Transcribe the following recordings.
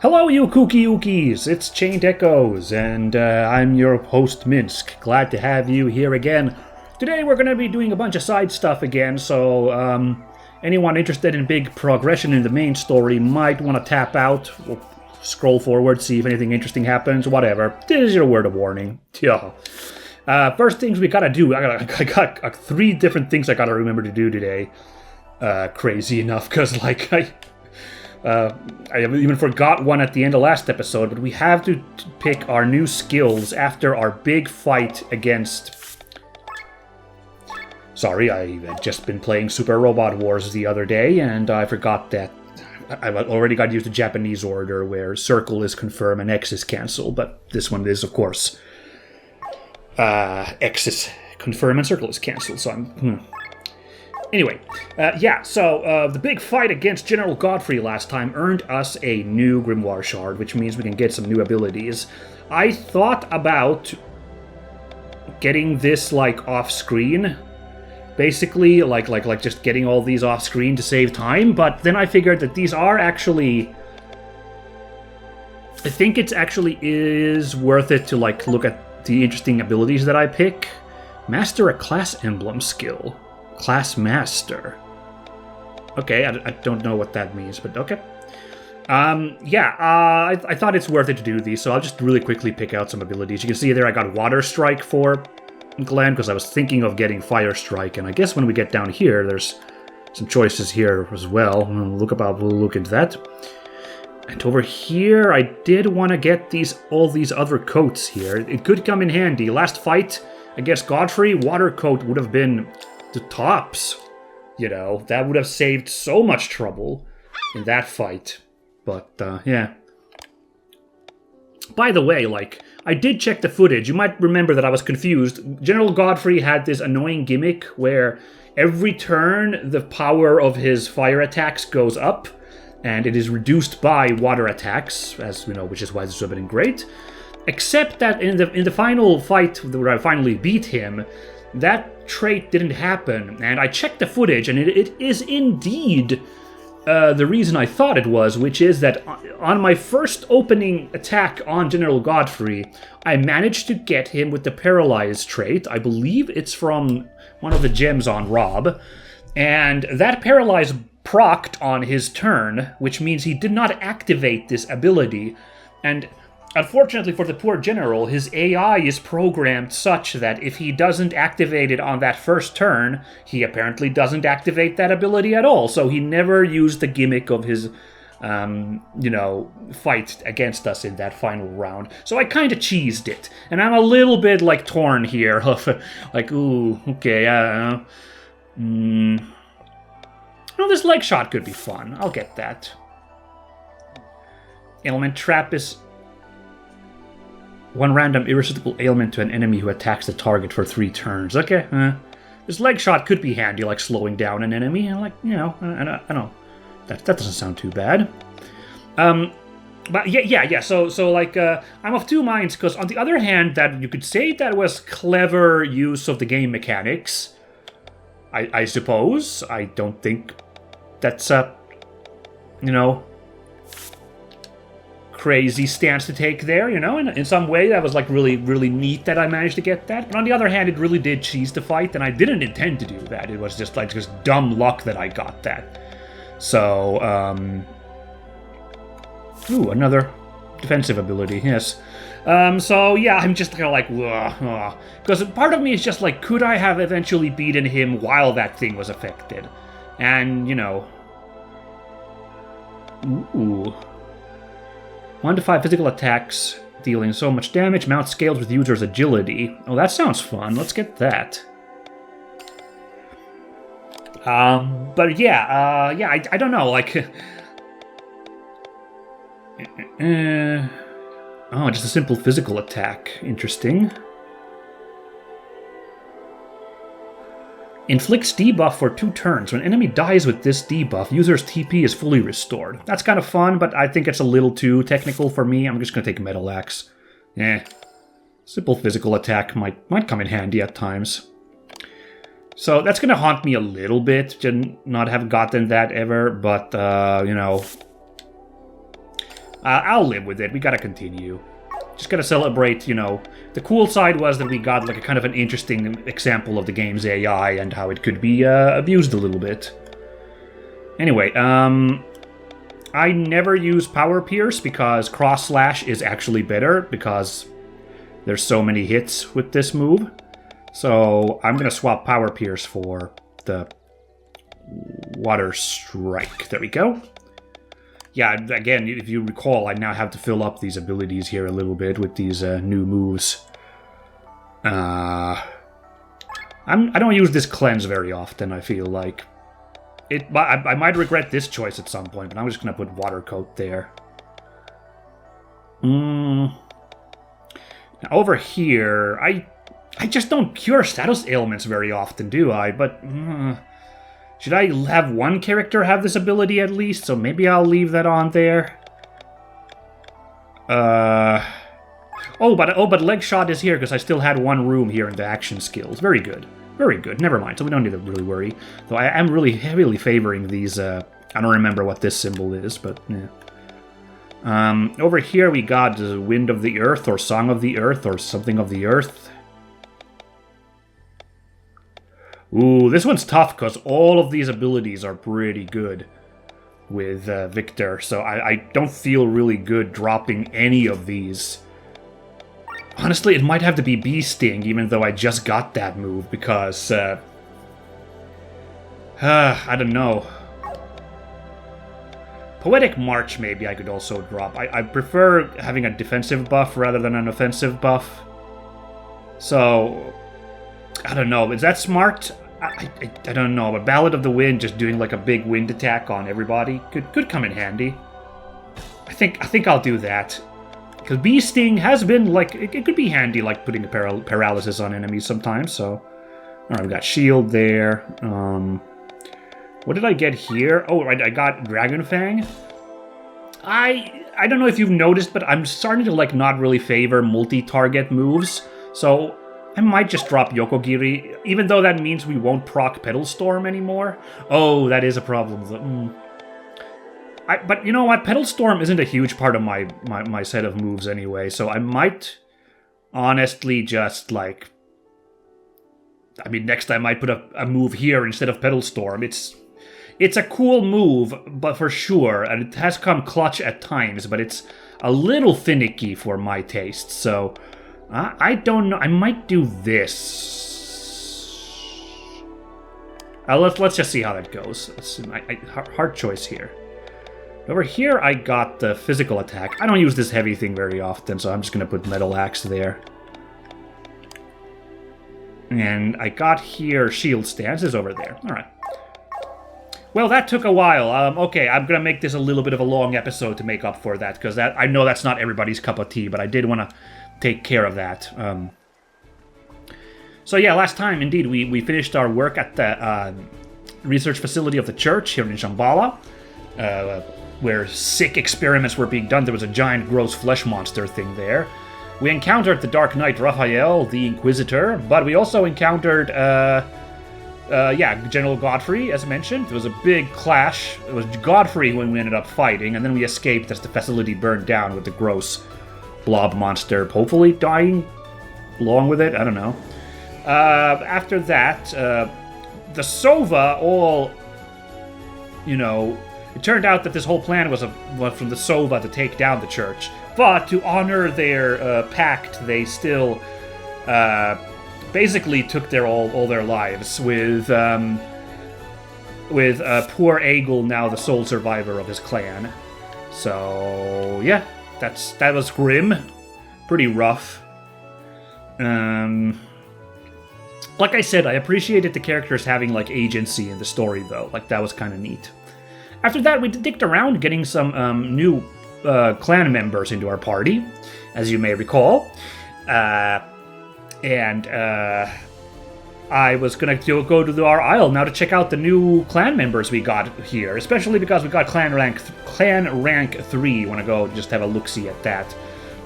Hello, you kooky ookies! It's Chained Echoes, and I'm your host, Minsk. Glad to have you here again. Today we're going to be doing a bunch of side stuff again, so anyone interested in big progression in the main story might want to tap out. We'll scroll forward, see if anything interesting happens, whatever. This is your word of warning. Yeah. First things we gotta do, I got 3 different things I gotta remember to do today. Crazy enough, because I even forgot one at the end of last episode, but we have to pick our new skills after our big fight against... Sorry, I had just been playing Super Robot Wars the other day, and I forgot that I've already got used to Japanese order, where circle is confirm and X is cancel, but this one is, of course, X is confirm and circle is cancel, so I'm... Anyway, so the big fight against General Godfrey last time earned us a new Grimoire Shard, which means we can get some new abilities. I thought about getting this, off-screen. Basically, like just getting all these off-screen to save time, but then I figured that these are actually... I think it actually is worth it to, look at the interesting abilities that I pick. Master a class emblem skill. Class Master. Okay, I don't know what that means, but okay. I thought it's worth it to do these, so I'll just really quickly pick out some abilities. You can see there I got Water Strike for Glenn, because I was thinking of getting Fire Strike, and I guess when we get down here, there's some choices here as well. We'll look into that. And over here, I did want to get all these other coats here. It could come in handy. Last fight against Godfrey, Water Coat would have been the tops, that would have saved so much trouble in that fight. But, yeah. By the way, I did check the footage. You might remember that I was confused. General Godfrey had this annoying gimmick where every turn the power of his fire attacks goes up, and it is reduced by water attacks, as we know, which is why this would have been great. Except that in the final fight where I finally beat him, that trait didn't happen, and I checked the footage, and it is indeed the reason I thought it was, which is that on my first opening attack on General Godfrey, I managed to get him with the Paralyze trait. I believe it's from one of the gems on Rob, and that Paralyze procced on his turn, which means he did not activate this ability, and unfortunately for the poor general, his AI is programmed such that if he doesn't activate it on that first turn, he apparently doesn't activate that ability at all. So he never used the gimmick of his, fight against us in that final round. So I kind of cheesed it. And I'm a little bit, torn here. Ooh, okay, I don't know. No, this leg shot could be fun. I'll get that. Ailment Trap is... one random irresistible ailment to an enemy who attacks the target for 3 turns. Okay, this leg shot could be handy, slowing down an enemy, and I know. That doesn't sound too bad. But yeah. So I'm of 2 minds, because on the other hand, that you could say that was clever use of the game mechanics. I suppose. I don't think that's crazy stance to take there, in some way that was really, really neat that I managed to get that. But on the other hand, it really did cheese the fight, and I didn't intend to do that. It was just dumb luck that I got that. So, ooh, another defensive ability, yes. So yeah, I'm just because part of me is just could I have eventually beaten him while that thing was affected? And, ooh. 1 to 5 physical attacks, dealing so much damage, mount scales with user's agility. Oh, that sounds fun. Let's get that. But yeah, I don't know, oh, just a simple physical attack. Interesting. Inflicts debuff for 2 turns. When an enemy dies with this debuff, user's TP is fully restored. That's kind of fun, but I think it's a little too technical for me. I'm just going to take Metal Axe. Simple physical attack might come in handy at times. So that's going to haunt me a little bit to not have gotten that ever, but, I'll live with it. We gotta continue. Just gotta celebrate, you know. The cool side was that we got like a kind of an interesting example of the game's AI and how it could be abused a little bit. Anyway, I never use Power Pierce because Cross Slash is actually better because there's so many hits with this move. So I'm gonna swap Power Pierce for the Water Strike. There we go. Yeah, again, if you recall, I now have to fill up these abilities here a little bit with these new moves. I don't use this cleanse very often, I feel like. I might regret this choice at some point, but I'm just going to put Water Coat there. Now over here, I just don't cure status ailments very often, do I? But... should I have one character have this ability at least? So maybe I'll leave that on there. But Leg Shot is here because I still had one room here in the action skills. Very good. Very good. Never mind. So we don't need to really worry. Though I am really heavily favoring these. I don't remember what this symbol is, but yeah. Over here we got Wind of the Earth or Song of the Earth or something of the Earth. Ooh, this one's tough because all of these abilities are pretty good with Victor, so I don't feel really good dropping any of these. Honestly, it might have to be Bee Sting, even though I just got that move, because... I don't know. Poetic March, maybe I could also drop. I prefer having a defensive buff rather than an offensive buff. So... I don't know, is that smart? I don't know, but Ballad of the Wind, just doing like a big wind attack on everybody, could come in handy. I think I'll do that. Because Bee Sting has been like, it could be handy, like putting a paralysis on enemies sometimes, so. Alright, we got shield there. What did I get here? Oh, I got Dragon Fang. I don't know if you've noticed, but I'm starting to like not really favor multi-target moves, so I might just drop Yokogiri, even though that means we won't proc Pedal Storm anymore. Oh, that is a problem. But you know what? Pedal Storm isn't a huge part of my set of moves anyway, so I might honestly just, like... I mean, next I might put a move here instead of Pedal Storm. It's a cool move, but for sure, and it has come clutch at times, but it's a little finicky for my taste, so... I don't know. I might do this. Let's just see how that goes. Hard choice here. Over here, I got the physical attack. I don't use this heavy thing very often, so I'm just going to put Metal Axe there. And I got here Shield Stance is over there. All right. Well, that took a while. Okay, I'm going to make this a little bit of a long episode to make up for that, because I know that's not everybody's cup of tea, but I did want to take care of that. So yeah, last time, indeed, we finished our work at the research facility of the church here in Shambhala, where sick experiments were being done. There was a giant gross flesh monster thing there. We encountered the Dark Knight Raphael, the Inquisitor, but we also encountered, General Godfrey, as mentioned. There was a big clash. It was Godfrey when we ended up fighting, and then we escaped as the facility burned down with the gross blob monster hopefully dying along with it. I don't know. After that, the Sova all, you know, it turned out that this whole plan was from the Sova to take down the church. But to honor their pact, they still basically took all their lives with poor Aegil now the sole survivor of his clan. So yeah. That was grim. Pretty rough. Like I said, I appreciated the characters having, like, agency in the story, though. Like, that was kind of neat. After that, we dicked around getting some new clan members into our party, as you may recall. I was going to go to our isle now to check out the new clan members we got here, especially because we got clan rank 3. Want to go just have a look-see at that.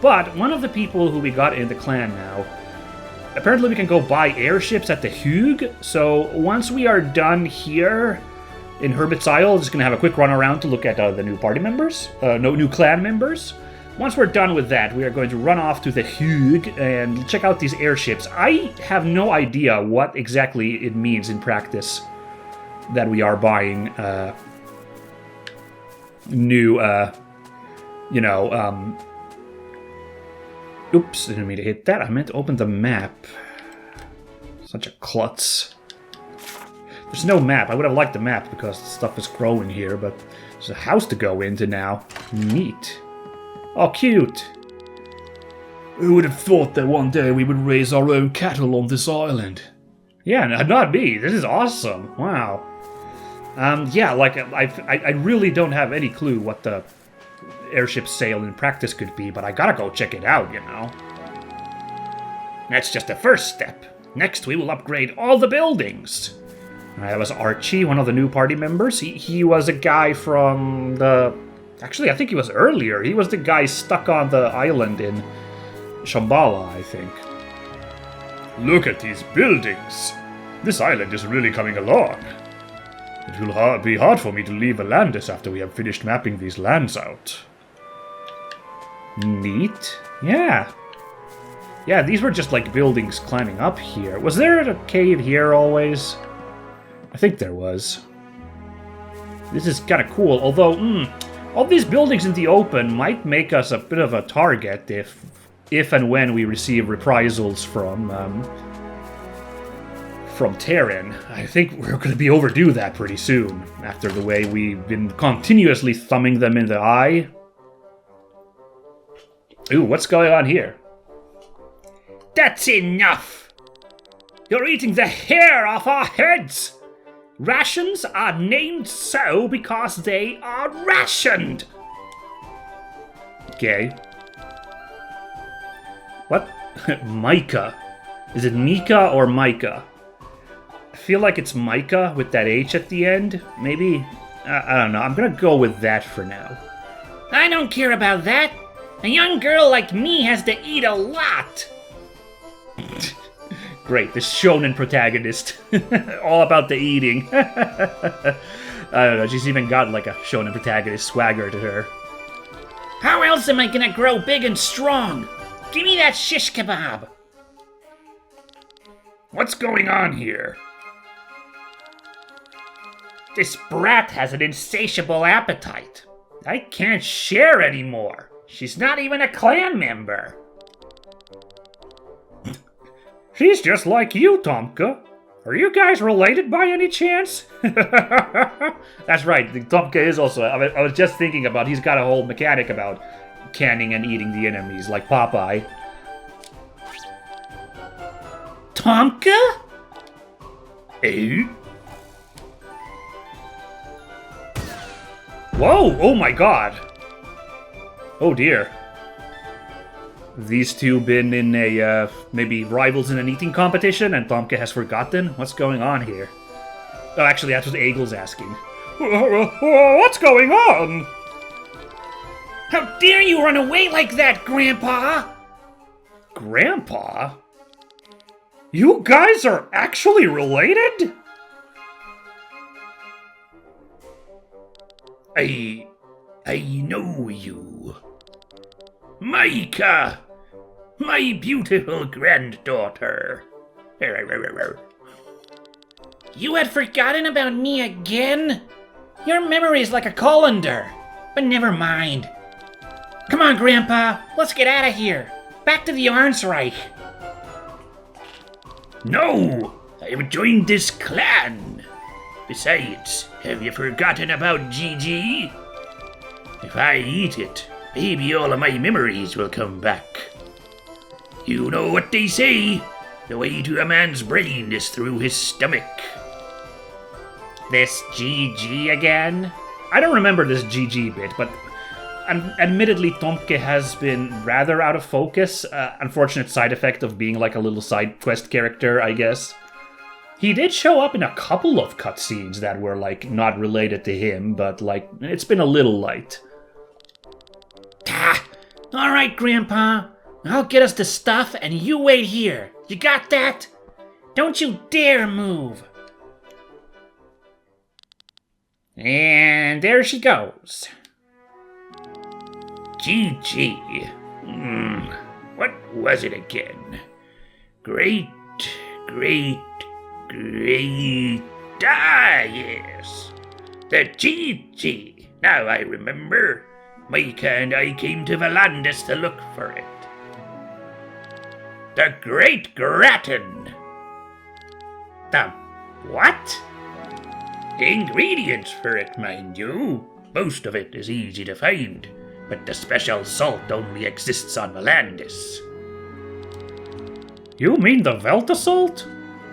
But one of the people who we got in the clan now, apparently we can go buy airships at the Hugh, so once we are done here, in Hermit's Isle. Just gonna have a quick run around to look at the new party members, no new clan members. Once we're done with that, we are going to run off to the Hug and check out these airships. I have no idea what exactly it means in practice that we are buying new, oops, I didn't mean to hit that. I meant to open the map. Such a klutz. There's no map. I would have liked the map because the stuff is growing here, but there's a house to go into now. Neat. Oh, cute. Who would have thought that one day we would raise our own cattle on this island? Yeah, not me. This is awesome. Wow. Yeah, like, I really don't have any clue what the airship sail in practice could be, but I gotta go check it out, you know. That's just the first step. Next, we will upgrade all the buildings. That was Archie, one of the new party members. He was a guy from the... Actually, I think he was earlier. He was the guy stuck on the island in Shambhala, I think. Look at these buildings. This island is really coming along. It will be hard for me to leave Alandis after we have finished mapping these lands out. Neat. Yeah. Yeah, these were just like buildings climbing up here. Was there a cave here always? I think there was. This is kind of cool, although, all these buildings in the open might make us a bit of a target if and when we receive reprisals from Terran. I think we're going to be overdue that pretty soon, after the way we've been continuously thumbing them in the eye. Ooh, what's going on here? That's enough! You're eating the hair off our heads! Rations are named so because they are rationed! Okay. What? Micah. Is it Mika or Micah? I feel like it's Micah with that H at the end. Maybe? I don't know. I'm gonna go with that for now. I don't care about that. A young girl like me has to eat a lot. Great, the shonen protagonist. All about the eating. I don't know, she's even got like a shonen protagonist swagger to her. How else am I gonna grow big and strong? Give me that shish kebab. What's going on here? This brat has an insatiable appetite. I can't share anymore. She's not even a clan member. She's just like you, Tomke. Are you guys related by any chance? That's right, Tomke is also... I was just thinking about, he's got a whole mechanic about canning and eating the enemies, like Popeye. Tomke? Eh? Whoa! Oh my god! Oh dear. These two been in a, maybe rivals in an eating competition and Tomke has forgotten? What's going on here? Oh, actually, that was Eagle's asking. What's going on? How dare you run away like that, Grandpa? Grandpa? You guys are actually related? I know you. Micah! My beautiful granddaughter. You had forgotten about me again? Your memory is like a colander. But never mind. Come on, Grandpa. Let's get out of here. Back to the Arnsreich. No! I have joined this clan. Besides, have you forgotten about Gigi? If I eat it, maybe all of my memories will come back. You know what they say, the way to a man's brain is through his stomach. This GG again? I don't remember this GG bit, but admittedly Tomke has been rather out of focus. Unfortunate side effect of being like a little side quest character, I guess. He did show up in a couple of cutscenes that were like not related to him, but like it's been a little light. Alright, Grandpa. I'll get us the stuff and you wait here. You got that? Don't you dare move. And there she goes. Gigi. What was it again? Great. Ah, yes. The Gigi. Now I remember. Micah and I came to Volandis to look for it. The Great Gratin. The what? The ingredients for it, mind you. Most of it is easy to find, but the special salt only exists on Volandis. You mean the Velta salt?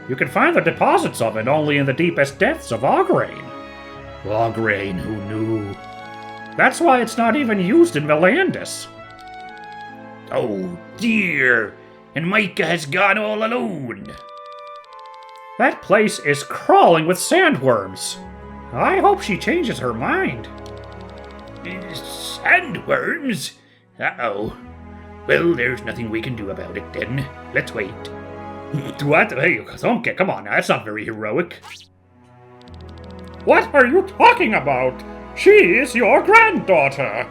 You can find the deposits of it only in the deepest depths of Augrain. Augrain, who knew? That's why it's not even used in Volandis. Oh dear, and Micah has gone all alone. That place is crawling with sandworms. I hope she changes her mind. Sandworms? Uh-oh. Well, there's nothing we can do about it then. Let's wait. What? Hey, Tomke, come on now, that's not very heroic. What are you talking about? She is your granddaughter.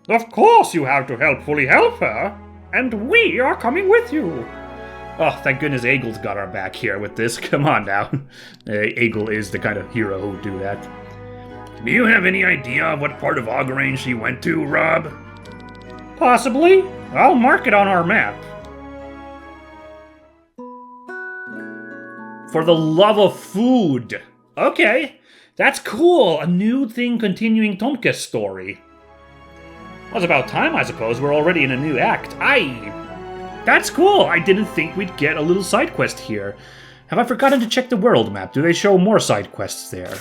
Of course you have to helpfully help her, and we are coming with you. Oh, thank goodness Aegle's got our back here with this. Come on now. Aegle is the kind of hero who'll do that. Do you have any idea of what part of Augrain she went to, Rob? Possibly. I'll mark it on our map. For the love of food. Okay, that's cool. A new thing continuing Tomke's story. Well, it's about time, I suppose. We're already in a new act. That's cool. I didn't think we'd get a little side quest here. Have I forgotten to check the world map? Do they show more side quests there?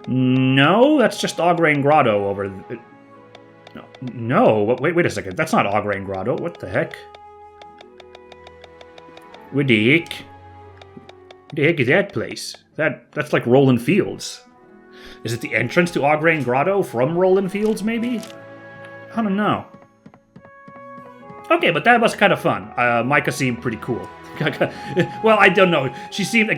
No, that's just Augrain Grotto over... No, wait a second. That's not Augrain Grotto. What the heck? Where the heck is that place? That's like Roland Fields. Is it the entrance to Augrain Grotto from Roland Fields, maybe? I don't know. Okay, but that was kind of fun. Micah seemed pretty cool. Well, I don't know. She seemed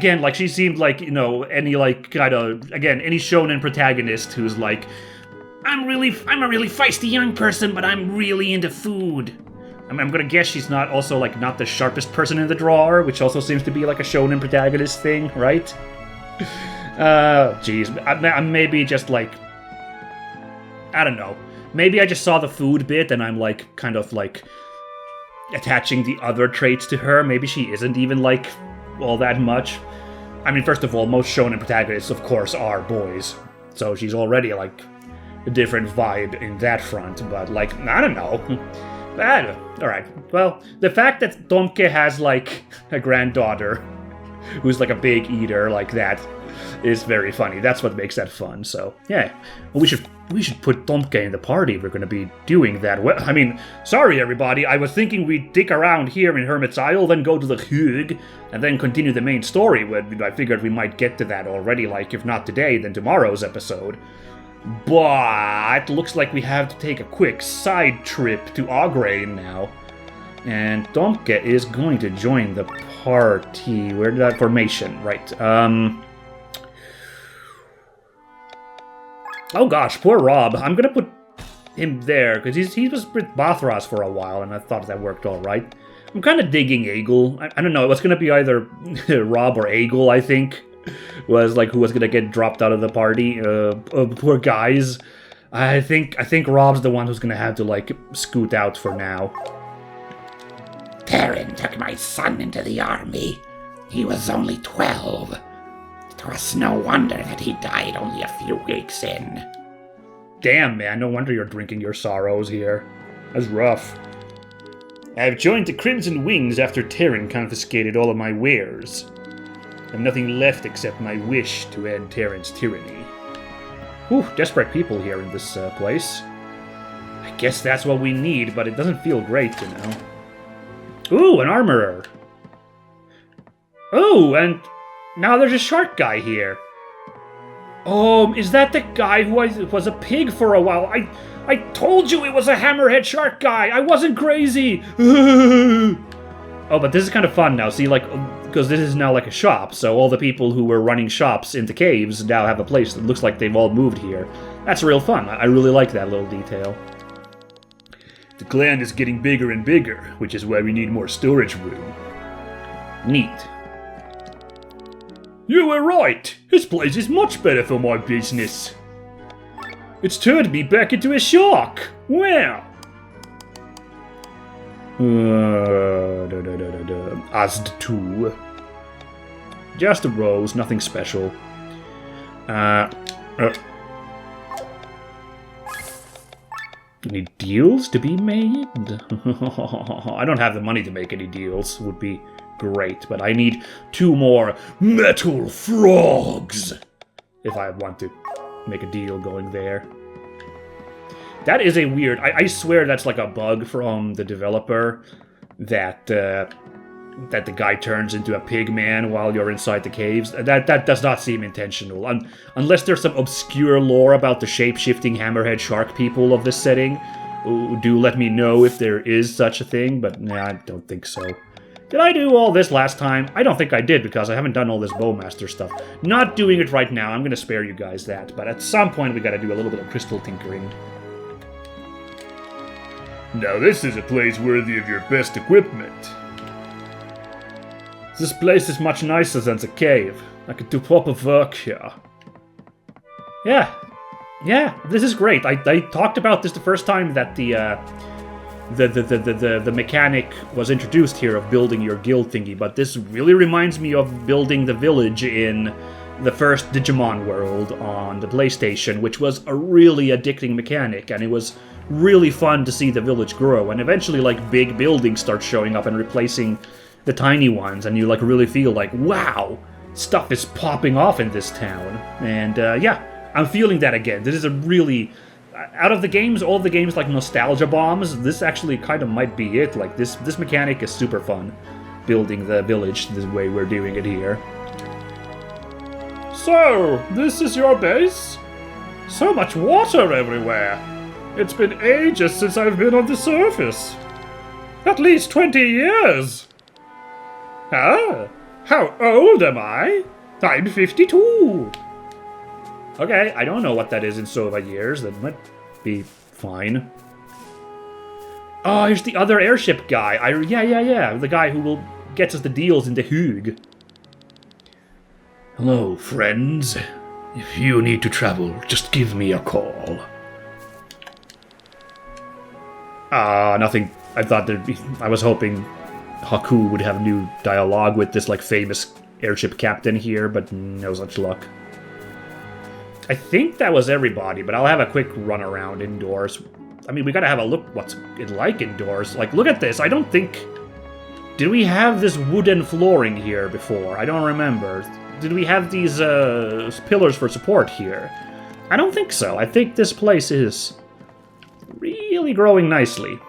like, you know, any shonen protagonist who's like, I'm a really feisty young person, but I'm really into food. I'm gonna guess she's not the sharpest person in the drawer, which also seems to be like a shonen protagonist thing, right? Geez, I'm maybe just like, I don't know. Maybe I just saw the food bit and I'm like, kind of like, attaching the other traits to her. Maybe she isn't even like all that much. I mean, first of all, most shonen protagonists, of course, are boys. So she's already like a different vibe in that front, but like, I don't know. Alright, well, the fact that Tomke has like a granddaughter who's like a big eater like that is very funny. That's what makes that fun, so yeah. Well, we should put Tomke in the party. We're gonna be doing that. Well, I mean, sorry everybody, I was thinking we'd dick around here in Hermit's Isle, then go to the Hug, and then continue the main story. I figured we might get to that already, like if not today, then tomorrow's episode. But looks like we have to take a quick side trip to Augrain now. And Tomke is going to join the party. Where did that formation? Right. Oh gosh, poor Rob. I'm gonna put him there, because he was with Bathras for a while, and I thought that worked alright. I'm kind of digging Aegle. I don't know, it was gonna be either Rob or Aegle, I think, was like who was gonna get dropped out of the party. Poor guys. I think Rob's the one who's gonna have to, like, scoot out for now. Terran took my son into the army. He was only 12. It was no wonder that he died only a few weeks in. Damn, man, no wonder you're drinking your sorrows here. That's rough. I've joined the Crimson Wings after Terran confiscated all of my wares. I've nothing left except my wish to end Terran's tyranny. Whew, desperate people here in this place. I guess that's what we need, but it doesn't feel great, you know. Ooh, an armorer. Ooh, and now there's a shark guy here. Is that the guy who was a pig for a while? I told you it was a hammerhead shark guy. I wasn't crazy. Oh, but this is kind of fun now. See, like, because this is now like a shop, so all the people who were running shops in the caves now have a place that looks like they've all moved here. That's real fun. I really like that little detail. The clan is getting bigger and bigger, which is why we need more storage room. Neat. You were right! This place is much better for my business. It's turned me back into a shark! Wow! Asd 2. Just a rose, nothing special. Any deals to be made? I don't have the money to make any deals. Would be great, but I need 2 more metal frogs if I want to make a deal going there. That is a weird... I swear that's like a bug from the developer that that the guy turns into a pig man while you're inside the caves. That does not seem intentional. Unless there's some obscure lore about the shape-shifting hammerhead shark people of this setting. Do let me know if there is such a thing, but nah, I don't think so. Did I do all this last time? I don't think I did, because I haven't done all this Bowmaster stuff. Not doing it right now, I'm gonna spare you guys that, but at some point we gotta do a little bit of crystal tinkering. Now this is a place worthy of your best equipment. This place is much nicer than the cave. I could do proper work here. Yeah, this is great. I talked about this the first time that the mechanic was introduced here of building your guild thingy, but this really reminds me of building the village in the first Digimon World on the PlayStation, which was a really addicting mechanic, and it was really fun to see the village grow, and eventually like big buildings start showing up and replacing the tiny ones, and you like really feel like, wow, stuff is popping off in this town. And yeah, I'm feeling that again. This is a really, out of the games, all the games like nostalgia bombs, this actually kind of might be it. Like this mechanic is super fun, building the village the way we're doing it here. So, this is your base? So much water everywhere. It's been ages since I've been on the surface. At least 20 years. Ah, how old am I? I'm 52. Okay, I don't know what that is in Sova years. That might be fine. Oh, here's the other airship guy. Yeah. The guy who gets us the deals in the Hug. Hello, friends. If you need to travel, just give me a call. Nothing. I thought there'd be... I was hoping Haku would have new dialogue with this, like, famous airship captain here, but no such luck. I think that was everybody, but I'll have a quick run around indoors. I mean, we gotta have a look what's it like indoors. Like, look at this. I don't think... Did we have this wooden flooring here before? I don't remember. Did we have these pillars for support here? I don't think so. I think this place is really growing nicely.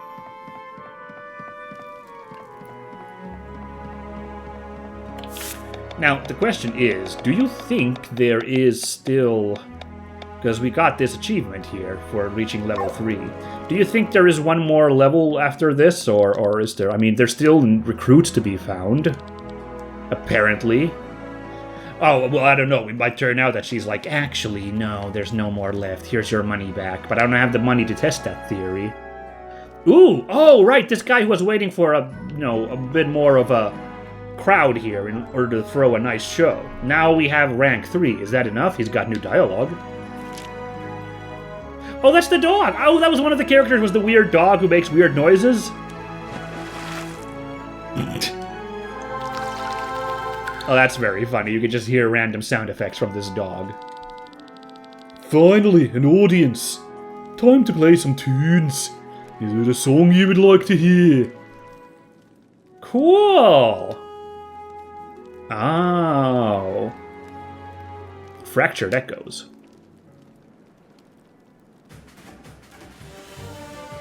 Now, the question is, do you think there is still... Because we got this achievement here for reaching level 3. Do you think there is one more level after this, or is there... I mean, there's still recruits to be found. Apparently. Oh, well, I don't know. It might turn out that she's like, actually, no, there's no more left. Here's your money back. But I don't have the money to test that theory. Ooh! Oh, right! This guy who was waiting for a bit more of a crowd here in order to throw a nice show. Now we have rank 3. Is that enough? He's got new dialogue. Oh, that's the dog! Oh, that was one of the characters, was the weird dog who makes weird noises? Oh, that's very funny. You could just hear random sound effects from this dog. Finally, an audience. Time to play some tunes. Is it a song you would like to hear? Cool! Oh. Fractured Echoes.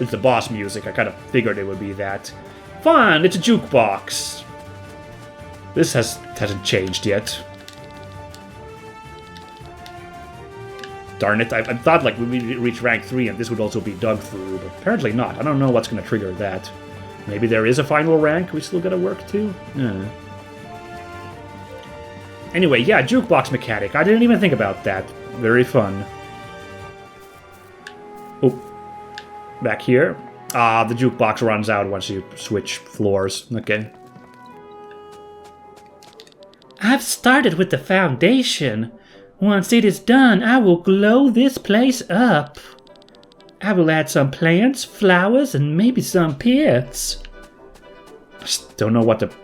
It's the boss music. I kind of figured it would be that. Fun! It's a jukebox. This hasn't changed yet. Darn it, I thought like we reach rank 3 and this would also be dug through, but apparently not. I don't know what's going to trigger that. Maybe there is a final rank we still got to work to? Yeah. Anyway, yeah, jukebox mechanic. I didn't even think about that. Very fun. Oh, back here. Ah, the jukebox runs out once you switch floors. Okay. I've started with the foundation. Once it is done, I will glow this place up. I will add some plants, flowers, and maybe some pits. I just don't know what the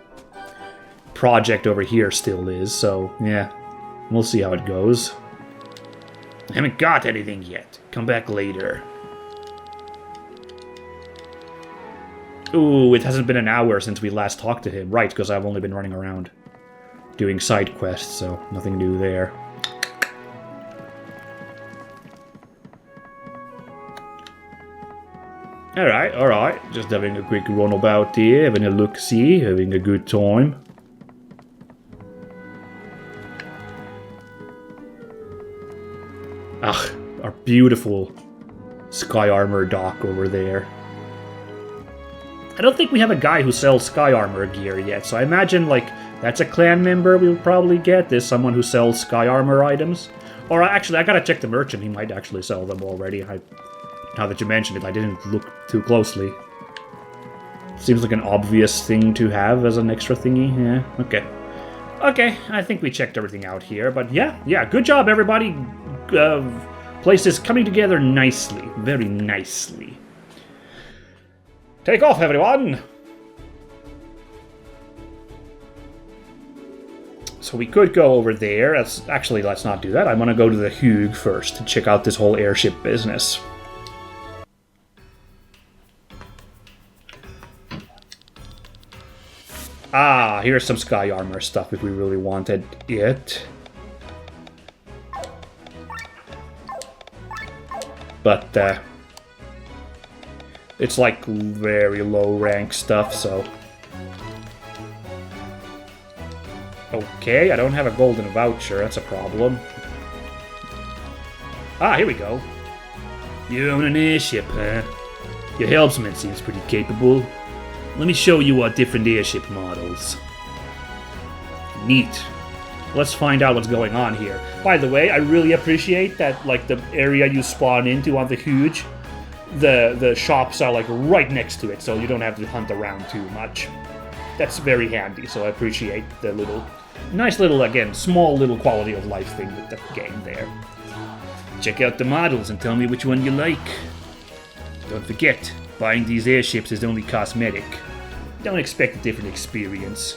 project over here still is, so yeah. We'll see how it goes. I haven't got anything yet. Come back later. Ooh, it hasn't been an hour since we last talked to him. Right, because I've only been running around doing side quests, so nothing new there. Alright. Just having a quick runabout here, having a look-see, having a good time. Ah, our beautiful Sky Armor dock over there. I don't think we have a guy who sells Sky Armor gear yet, so I imagine, like, that's a clan member we'll probably get. There's someone who sells Sky Armor items. Or actually, I gotta check the merchant. He might actually sell them already. Now that you mention it, I didn't look too closely. Seems like an obvious thing to have as an extra thingy. Yeah, okay. Okay, I think we checked everything out here. But yeah, good job, everybody. Place is coming together nicely. Very nicely. Take off, everyone! So we could go over there. Actually, let's not do that. I want to go to the Hugh first to check out this whole airship business. Ah, here's some Sky Armor stuff if we really wanted it. But, it's like very low rank stuff, so... Okay, I don't have a golden voucher, that's a problem. Ah, here we go. You own an airship, huh? Your helmsman seems pretty capable. Let me show you our different airship models. Neat. Let's find out what's going on here. By the way, I really appreciate that, like, the area you spawn into on the Huge, the shops are, like, right next to it, so you don't have to hunt around too much. That's very handy, so I appreciate the little... Nice little, again, small little quality of life thing with the game there. Check out the models and tell me which one you like. Don't forget, buying these airships is only cosmetic. Don't expect a different experience.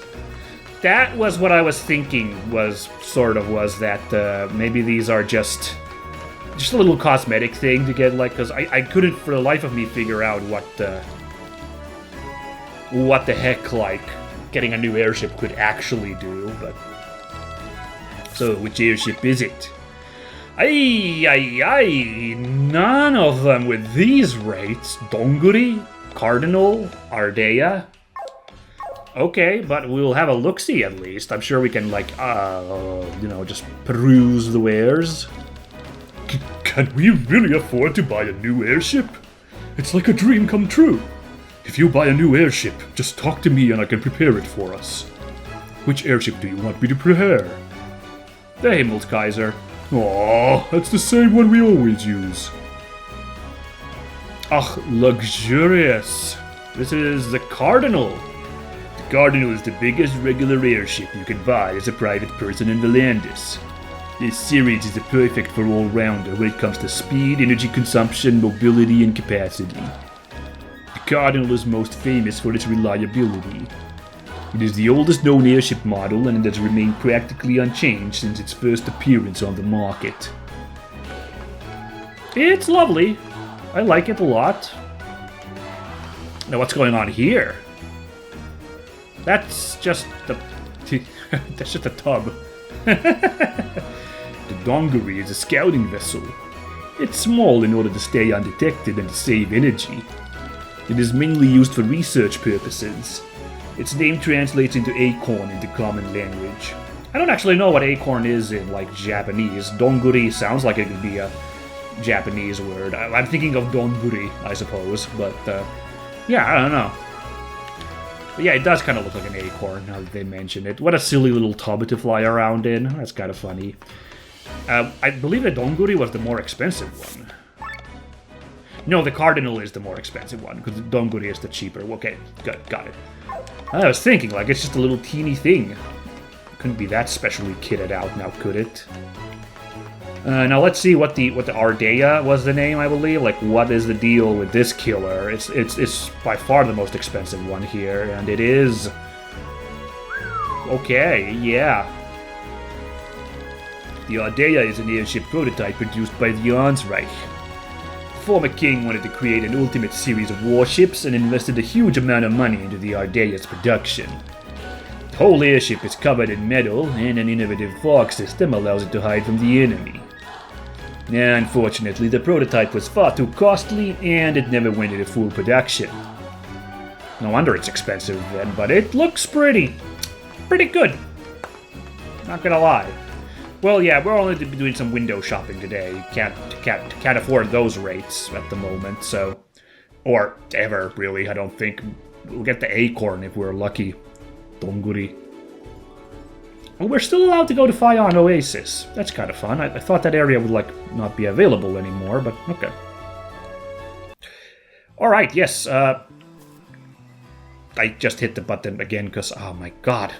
That was what I was thinking was that maybe these are just a little cosmetic thing to get, like, because I couldn't for the life of me figure out what the heck, like, getting a new airship could actually do, but... So, which airship is it? Aye, none of them with these rates. Donguri, Cardinal, Ardea. Okay, but we'll have a look-see at least. I'm sure we can, like, just peruse the wares. Can we really afford to buy a new airship? It's like a dream come true. If you buy a new airship, just talk to me and I can prepare it for us. Which airship do you want me to prepare? The Himmelskaiser. Aw, that's the same one we always use. Ach, luxurious. This is the Cardinal. The Cardinal is the biggest regular airship you can buy as a private person in Valandis. This series is the perfect for all-rounder when it comes to speed, energy consumption, mobility, and capacity. The Cardinal is most famous for its reliability. It is the oldest known airship model and it has remained practically unchanged since its first appearance on the market. It's lovely. I like it a lot. Now what's going on here? That's just the... that's just a tub. The Dongari is a scouting vessel. It's small in order to stay undetected and to save energy. It is mainly used for research purposes. Its name translates into acorn into common language. I don't actually know what acorn is in, like, Japanese. Donguri sounds like it could be a Japanese word. I'm thinking of donburi, I suppose, but, yeah, I don't know. But yeah, it does kind of look like an acorn now that they mention it. What a silly little tub to fly around in. That's kind of funny. I believe the donguri was the more expensive one. No, the cardinal is the more expensive one, because the donguri is the cheaper. Okay, good, got it. I was thinking, like, it's just a little teeny thing. Couldn't be that specially kitted out now, could it? Now let's see what the Ardea was the name, I believe. Like, what is the deal with this killer? It's by far the most expensive one here, and it is... Okay, yeah. The Ardea is an airship prototype produced by the Ansreich. The former king wanted to create an ultimate series of warships and invested a huge amount of money into the Ardea's production. The whole airship is covered in metal, and an innovative fog system allows it to hide from the enemy. Unfortunately, the prototype was far too costly, and it never went into full production. No wonder it's expensive then, but it looks pretty good. Not gonna lie. Well, yeah, we're only doing some window shopping today. Can't afford those rates at the moment, so... Or ever, really, I don't think. We'll get the acorn if we're lucky. Donguri. Well, we're still allowed to go to Fayon Oasis. That's kind of fun. I thought that area would, like, not be available anymore, but okay. Alright, yes, I just hit the button again, because, oh my god.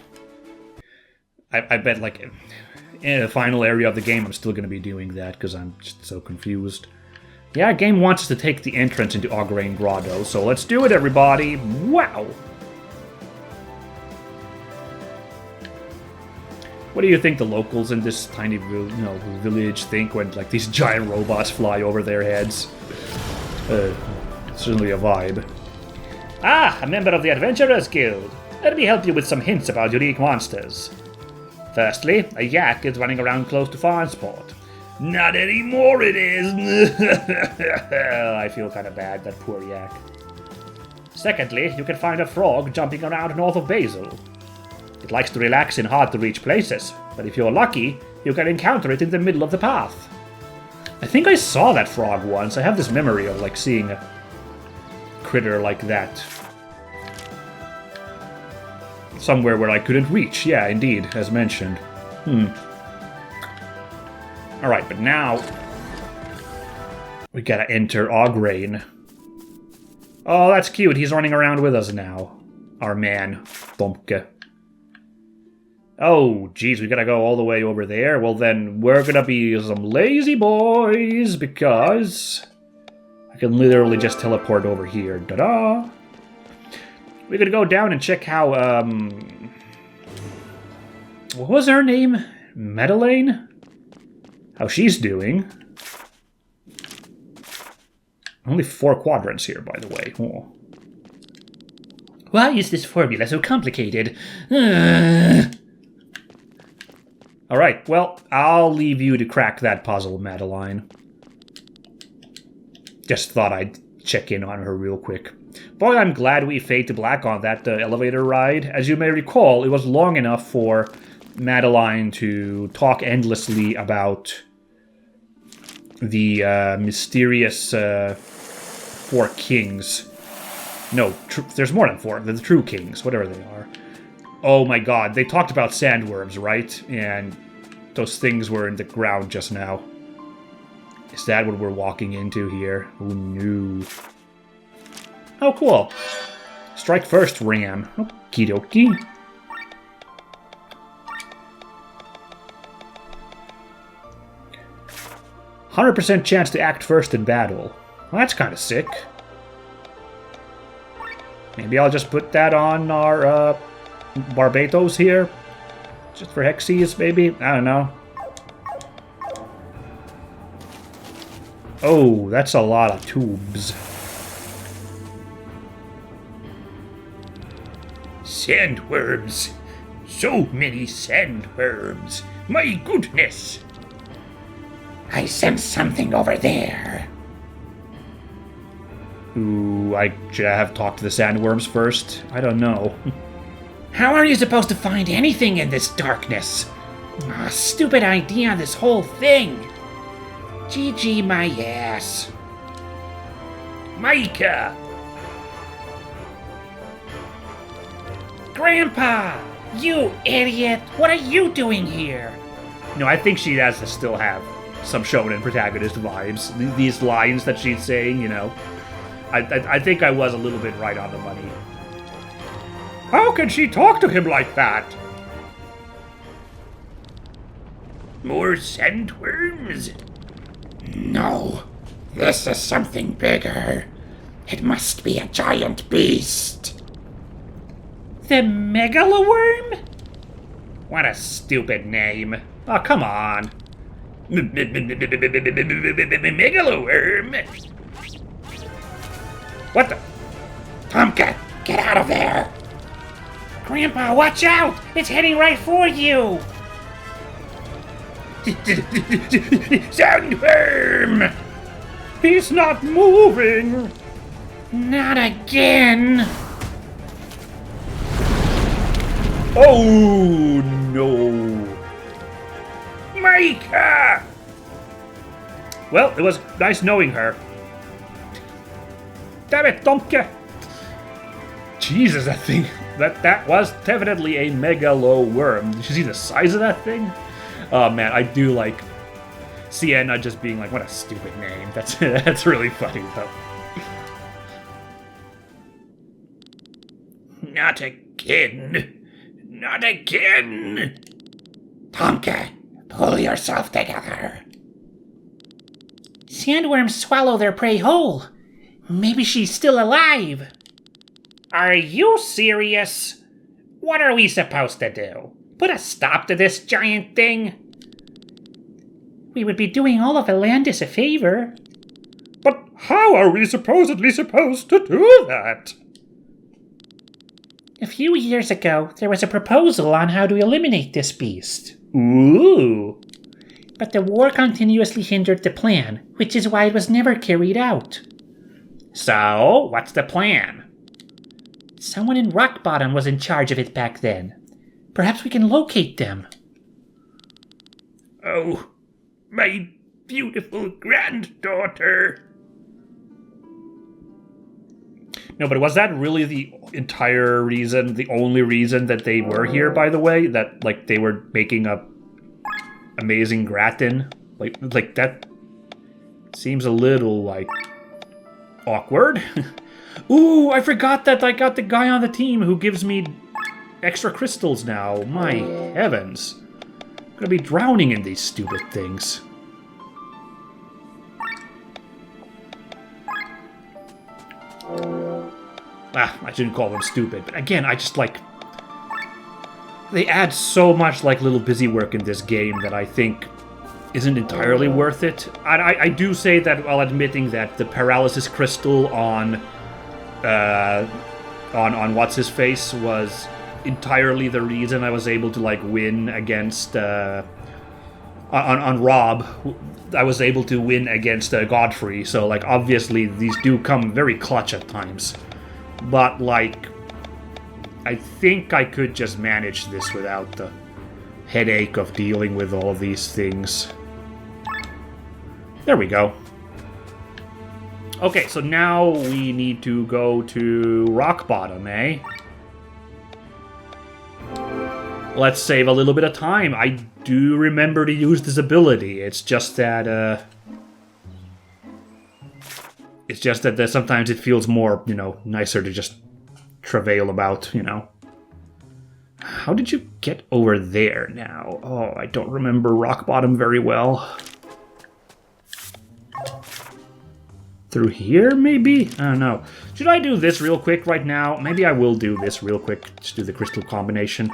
I bet, like... In the final area of the game, I'm still going to be doing that because I'm just so confused. Yeah, game wants us to take the entrance into Augrain Grotto, so let's do it, everybody! Wow! What do you think the locals in this tiny village think when like these giant robots fly over their heads? Certainly a vibe. Ah, a member of the Adventurers Guild! Let me help you with some hints about unique monsters. Firstly, a yak is running around close to Farnsport. Not anymore it is! I feel kind of bad, that poor yak. Secondly, you can find a frog jumping around north of Basel. It likes to relax in hard-to-reach places, but if you're lucky, you can encounter it in the middle of the path. I think I saw that frog once. I have this memory of, like, seeing a critter like that. Somewhere where I couldn't reach. Yeah, indeed, as mentioned. Alright, but now... we gotta enter Augrain. Oh, that's cute. He's running around with us now. Our man, Tomke. Oh, geez, we gotta go all the way over there? Well, then, we're gonna be some lazy boys, because... I can literally just teleport over here. Ta-da! We're gonna go down and check how, what was her name? Madeleine? How she's doing. Only 4 quadrants here, by the way. Oh. Why is this formula so complicated? Alright, well, I'll leave you to crack that puzzle, Madeline. Just thought I'd check in on her real quick. Boy, I'm glad we fade to black on that elevator ride. As you may recall, it was long enough for Madeline to talk endlessly about the mysterious 4 kings. No, there's more than 4. They're the true kings, whatever they are. Oh my god, they talked about sandworms, right? And those things were in the ground just now. Is that what we're walking into here? Oh no. Oh, cool. Strike first, Ram. Okie dokie. %100% chance to act first in battle. Well, that's kind of sick. Maybe I'll just put that on our Barbatos here. Just for Hexies, maybe? I don't know. Oh, that's a lot of tubes. Sandworms! So many sandworms! My goodness! I sense something over there. Ooh, should I have talked to the sandworms first? I don't know. How are you supposed to find anything in this darkness? Oh, stupid idea, this whole thing. GG my ass. Micah! Grandpa! You idiot! What are you doing here? No, I think she has to still have some shonen protagonist vibes. These lines that she's saying, you know. I think I was a little bit right on the money. How can she talk to him like that? More sandworms? No, this is something bigger. It must be a giant beast. The megaloworm? What a stupid name. Oh, come on. Megaloworm? What the? Tomke, get out of there! Grandpa, watch out! It's heading right for you! Sandworm! He's not moving! Not again! Oh, no. Micah! Well, it was nice knowing her. Damn it, Tomke! Jesus, that thing. That was definitely a megalo-worm. Did you see the size of that thing? Oh man, I do like Sienna just being like, what a stupid name. That's really funny though. Not again. Not again. Tomke, pull yourself together. Sandworms swallow their prey whole. Maybe she's still alive. Are you serious? What are we supposed to do? Put a stop to this giant thing? We would be doing all of Atlantis a favor. But how are we supposedly supposed to do that? A few years ago, there was a proposal on how to eliminate this beast. Ooh. But the war continuously hindered the plan, which is why it was never carried out. So, what's the plan? Someone in Rock Bottom was in charge of it back then. Perhaps we can locate them. Oh, my beautiful granddaughter. No, but was that really the entire reason, the only reason that they were here, by the way? That, like, they were making a amazing gratin? Like that seems a little, like, awkward. Ooh, I forgot that I got the guy on the team who gives me extra crystals now. My heavens. I'm gonna be drowning in these stupid things. Ah, I shouldn't call them stupid, but again, I just like... They add so much, like, little busy work in this game that I think isn't entirely worth it. I do say that while admitting that the paralysis crystal on what's-his-face was entirely the reason I was able to, like, win against... on Rob, I was able to win against Godfrey, so, like, obviously these do come very clutch at times. But, like, I think I could just manage this without the headache of dealing with all these things. There we go. Okay, so now we need to go to Rock Bottom, eh? Let's save a little bit of time. I do remember to use this ability. It's just that, sometimes it feels more, you know, nicer to just travail about, you know. How did you get over there now? Oh, I don't remember Rock Bottom very well. Through here, maybe? I don't know. Should I do this real quick right now? Maybe I will do this real quick. Just do the crystal combination.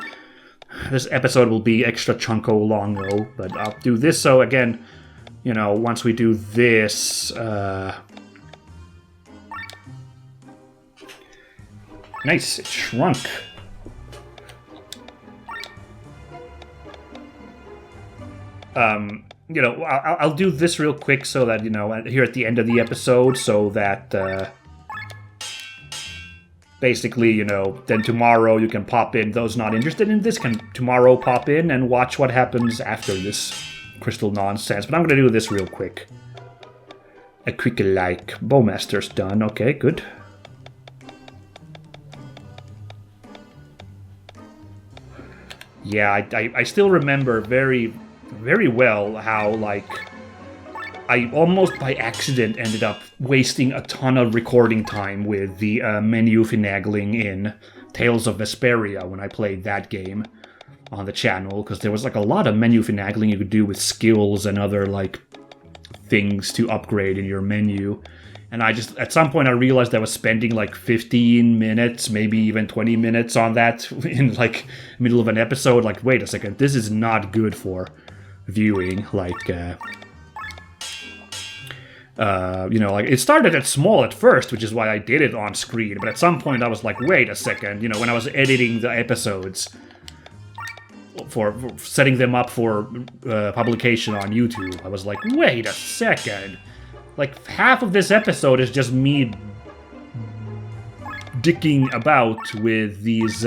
This episode will be extra chunko longo, but I'll do this so, again, you know, once we do this, nice, it shrunk. You know, I'll do this real quick so that, you know, here at the end of the episode, so that, basically, you know, then tomorrow you can pop in. Those not interested in this can tomorrow pop in and watch what happens after this crystal nonsense. But I'm going to do this real quick. A quick like. Bowmaster's done. Okay, good. Yeah, I still remember very, very well how, like, I almost by accident ended up wasting a ton of recording time with the menu finagling in Tales of Vesperia when I played that game on the channel, because there was like a lot of menu finagling you could do with skills and other like things to upgrade in your menu. And I just, at some point I realized I was spending like 15 minutes, maybe even 20 minutes on that in like middle of an episode. Like, wait a second, this is not good for viewing. Like, you know, like it started at small at first, which is why I did it on screen. But at some point I was like, wait a second, you know, when I was editing the episodes for setting them up for publication on YouTube, I was like, wait a second. Like, half of this episode is just me dicking about with these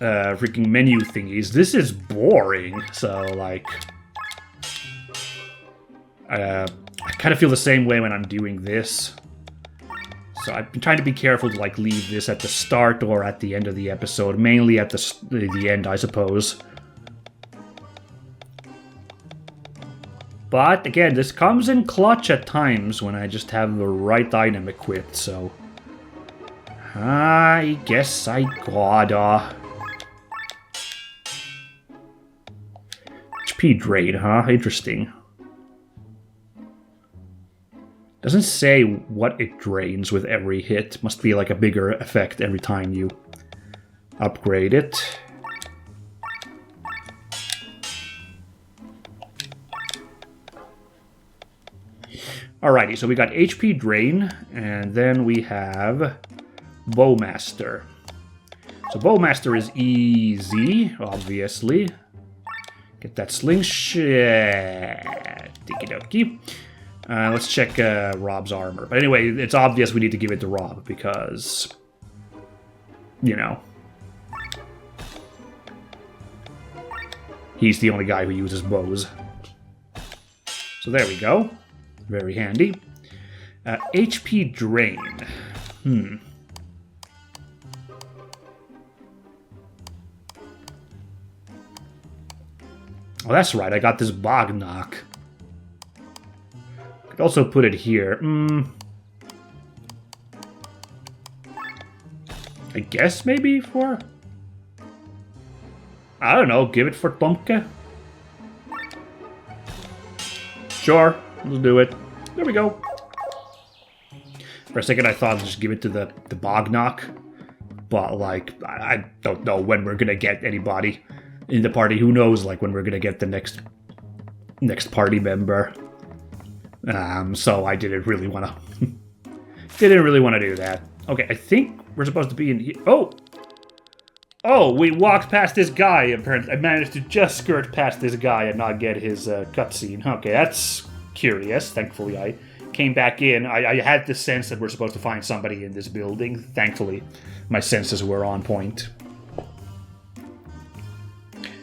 freaking menu thingies. This is boring. So, like, I kind of feel the same way when I'm doing this. So I've been trying to be careful to, like, leave this at the start or at the end of the episode. Mainly at the end, I suppose. But, again, this comes in clutch at times when I just have the right item equipped, so... I guess I gotta... HP drain, huh? Interesting. Doesn't say what it drains with every hit. Must be like a bigger effect every time you upgrade it. Alrighty, so we got HP drain, and then we have Bowmaster. So Bowmaster is easy, obviously. Get that slingshot. Okie dokie. Let's check Rob's armor. But anyway, it's obvious we need to give it to Rob because, you know, he's the only guy who uses bows. So there we go. Very handy. HP drain. Oh, that's right. I got this bog knock. Could also put it here. I guess maybe for... I don't know. Give it for Tomke? Sure. Let's do it. There we go. For a second I thought I'd just give it to the bog knock. But, like, I don't know when we're gonna get anybody in the party. Who knows, like, when we're gonna get the next party member. So I didn't really want to... didn't really want to do that. Okay, I think we're supposed to be in here. Oh, we walked past this guy, apparently. I managed to just skirt past this guy and not get his cutscene. Okay, that's curious. Thankfully, I came back in. I had the sense that we're supposed to find somebody in this building. Thankfully, my senses were on point.